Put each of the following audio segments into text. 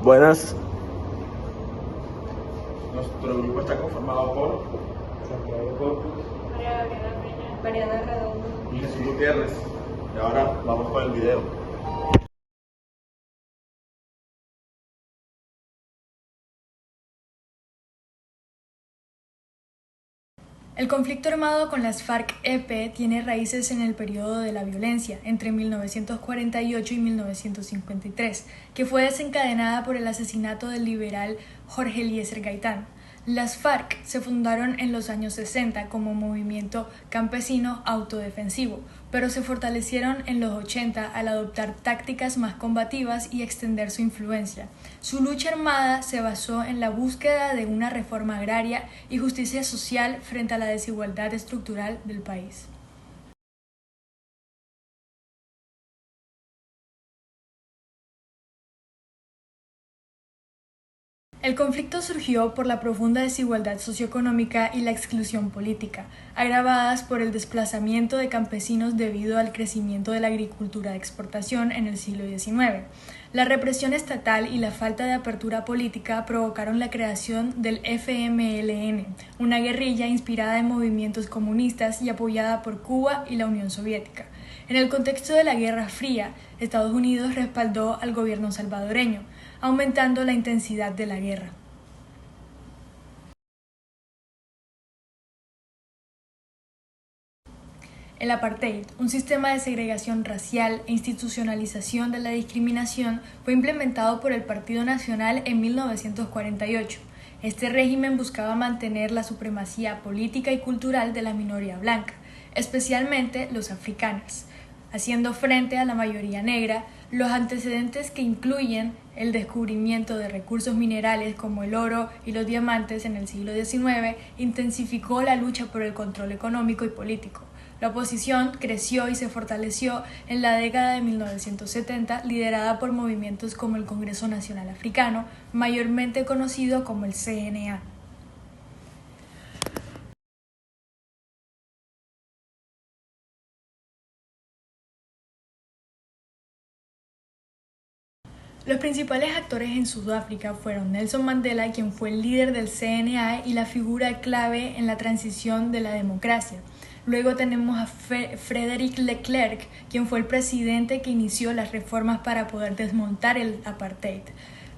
Buenas. Nuestro grupo está conformado por Santiago Corpus, María Gabriela Peña, Mariana Redondo. y Jesús Gutiérrez. Y ahora vamos con el video. El conflicto armado con las FARC-EP tiene raíces en el periodo de la violencia, entre 1948 y 1953, que fue desencadenada por el asesinato del liberal Jorge Eliezer Gaitán. Las FARC se fundaron en los años 60 como movimiento campesino autodefensivo, pero se fortalecieron en los 80 al adoptar tácticas más combativas y extender su influencia. Su lucha armada se basó en la búsqueda de una reforma agraria y justicia social frente a la desigualdad estructural del país. El conflicto surgió por la profunda desigualdad socioeconómica y la exclusión política, agravadas por el desplazamiento de campesinos debido al crecimiento de la agricultura de exportación en el siglo XIX. La represión estatal y la falta de apertura política provocaron la creación del FMLN, una guerrilla inspirada en movimientos comunistas y apoyada por Cuba y la Unión Soviética. En el contexto de la Guerra Fría, Estados Unidos respaldó al gobierno salvadoreño, aumentando la intensidad de la guerra. El apartheid, un sistema de segregación racial e institucionalización de la discriminación, fue implementado por el Partido Nacional en 1948. Este régimen buscaba mantener la supremacía política y cultural de la minoría blanca, especialmente los africanos, haciendo frente a la mayoría negra. Los antecedentes, que incluyen el descubrimiento de recursos minerales como el oro y los diamantes en el siglo XIX, intensificó la lucha por el control económico y político. La oposición creció y se fortaleció en la década de 1970, liderada por movimientos como el Congreso Nacional Africano, mayormente conocido como el CNA. Los principales actores en Sudáfrica fueron Nelson Mandela, quien fue el líder del CNA y la figura clave en la transición de la democracia. Luego tenemos a Frédéric de Klerk, quien fue el presidente que inició las reformas para poder desmontar el apartheid.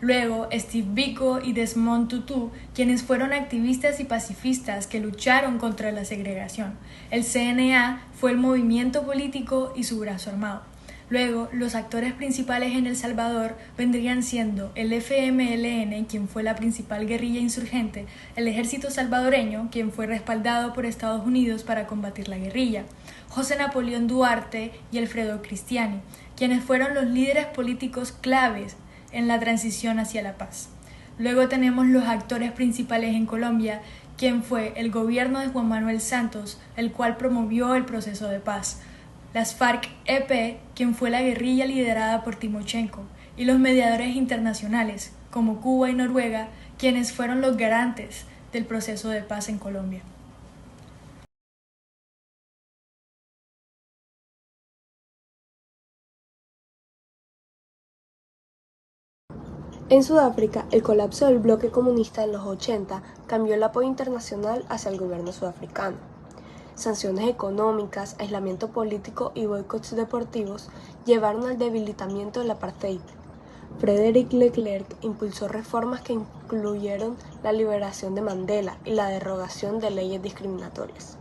Luego, Steve Biko y Desmond Tutu, quienes fueron activistas y pacifistas que lucharon contra la segregación. El CNA fue el movimiento político y su brazo armado. Luego, los actores principales en El Salvador vendrían siendo el FMLN, quien fue la principal guerrilla insurgente, el ejército salvadoreño, quien fue respaldado por Estados Unidos para combatir la guerrilla, José Napoleón Duarte y Alfredo Cristiani, quienes fueron los líderes políticos claves en la transición hacia la paz. Luego tenemos los actores principales en Colombia, quien fue el gobierno de Juan Manuel Santos, el cual promovió el proceso de paz, las FARC-EP, quien fue la guerrilla liderada por Timochenko, y los mediadores internacionales, como Cuba y Noruega, quienes fueron los garantes del proceso de paz en Colombia. En Sudáfrica, el colapso del bloque comunista en los 80 cambió el apoyo internacional hacia el gobierno sudafricano. Sanciones económicas, aislamiento político y boicots deportivos llevaron al debilitamiento del apartheid. Frédéric de Klerk impulsó reformas que incluyeron la liberación de Mandela y la derogación de leyes discriminatorias.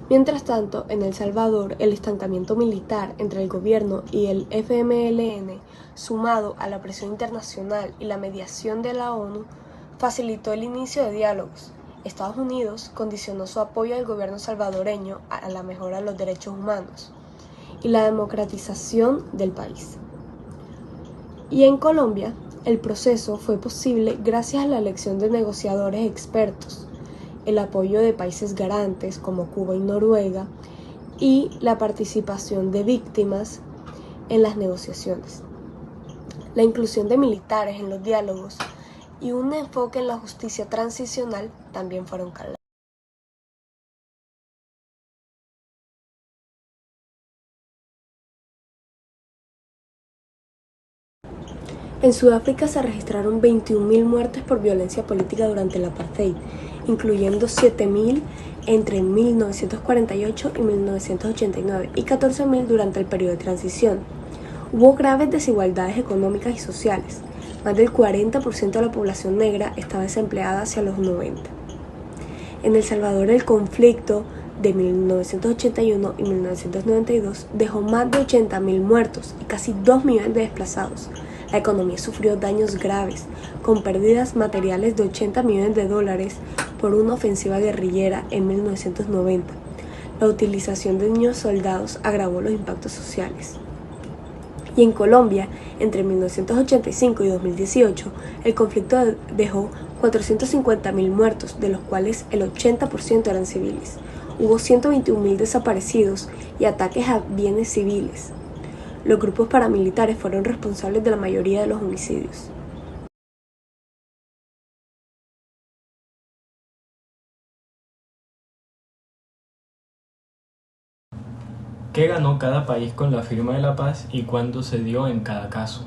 Mientras tanto, en El Salvador, el estancamiento militar entre el gobierno y el FMLN, sumado a la presión internacional y la mediación de la ONU, facilitó el inicio de diálogos. Estados Unidos condicionó su apoyo al gobierno salvadoreño a la mejora de los derechos humanos y la democratización del país. Y en Colombia, el proceso fue posible gracias a la elección de negociadores expertos, el apoyo de países garantes como Cuba y Noruega y la participación de víctimas en las negociaciones. La inclusión de militares en los diálogos y un enfoque en la justicia transicional también fueron clave. En Sudáfrica se registraron 21.000 muertes por violencia política durante el apartheid, incluyendo 7.000 entre 1948 y 1989 y 14.000 durante el periodo de transición. Hubo graves desigualdades económicas y sociales. Más del 40% de la población negra estaba desempleada hacia los 90. En El Salvador, el conflicto de 1981 y 1992 dejó más de 80.000 muertos y casi 2 millones de desplazados. La economía sufrió daños graves, con pérdidas materiales de 80 millones de dólares por una ofensiva guerrillera en 1990. La utilización de niños soldados agravó los impactos sociales. Y en Colombia, entre 1985 y 2018, el conflicto dejó 450.000 muertos, de los cuales el 80% eran civiles. Hubo 121.000 desaparecidos y ataques a bienes civiles. Los grupos paramilitares fueron responsables de la mayoría de los homicidios. ¿Qué ganó cada país con la firma de la paz y cuándo se dio en cada caso?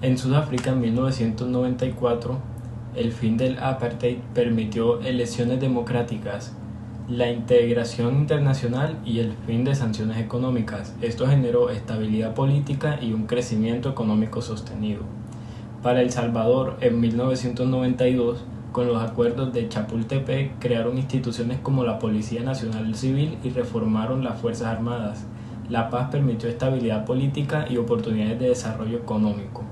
En Sudáfrica, en 1994, el fin del apartheid permitió elecciones democráticas, la integración internacional y el fin de sanciones económicas. Esto generó estabilidad política y un crecimiento económico sostenido. Para El Salvador, en 1992, con los acuerdos de Chapultepec, crearon instituciones como la Policía Nacional Civil y reformaron las Fuerzas Armadas. La paz permitió estabilidad política y oportunidades de desarrollo económico.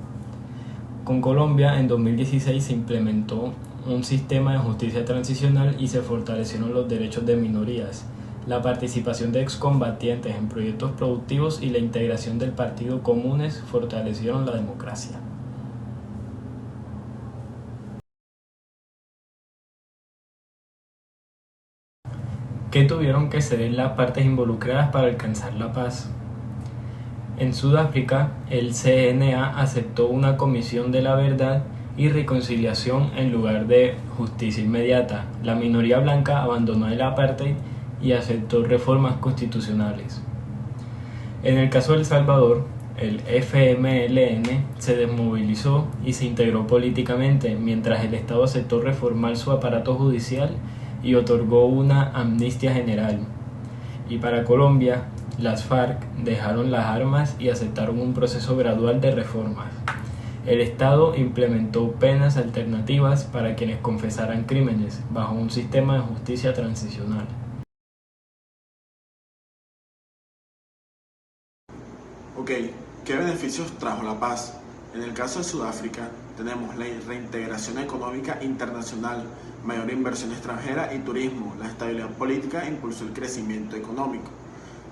Con Colombia, en 2016 se implementó un sistema de justicia transicional y se fortalecieron los derechos de minorías, la participación de excombatientes en proyectos productivos y la integración del Partido Comunes fortalecieron la democracia. ¿Qué tuvieron que ceder las partes involucradas para alcanzar la paz? En Sudáfrica, el CNA aceptó una comisión de la verdad y reconciliación en lugar de justicia inmediata. La minoría blanca abandonó el apartheid y aceptó reformas constitucionales. En el caso de El Salvador, el FMLN se desmovilizó y se integró políticamente, mientras el Estado aceptó reformar su aparato judicial y otorgó una amnistía general. Y para Colombia, las FARC dejaron las armas y aceptaron un proceso gradual de reformas. El Estado implementó penas alternativas para quienes confesaran crímenes, bajo un sistema de justicia transicional. Ok, ¿qué beneficios trajo la paz? En el caso de Sudáfrica, tenemos la reintegración económica internacional, mayor inversión extranjera y turismo. La estabilidad política impulsó el crecimiento económico.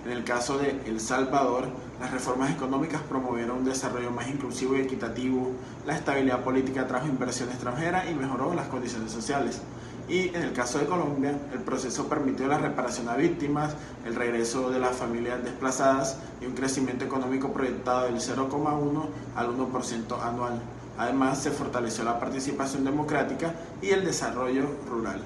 En el caso de El Salvador, las reformas económicas promovieron un desarrollo más inclusivo y equitativo, la estabilidad política trajo inversión extranjera y mejoró las condiciones sociales. Y en el caso de Colombia, el proceso permitió la reparación a víctimas, el regreso de las familias desplazadas y un crecimiento económico proyectado del 0,1 al 1% anual. Además, se fortaleció la participación democrática y el desarrollo rural.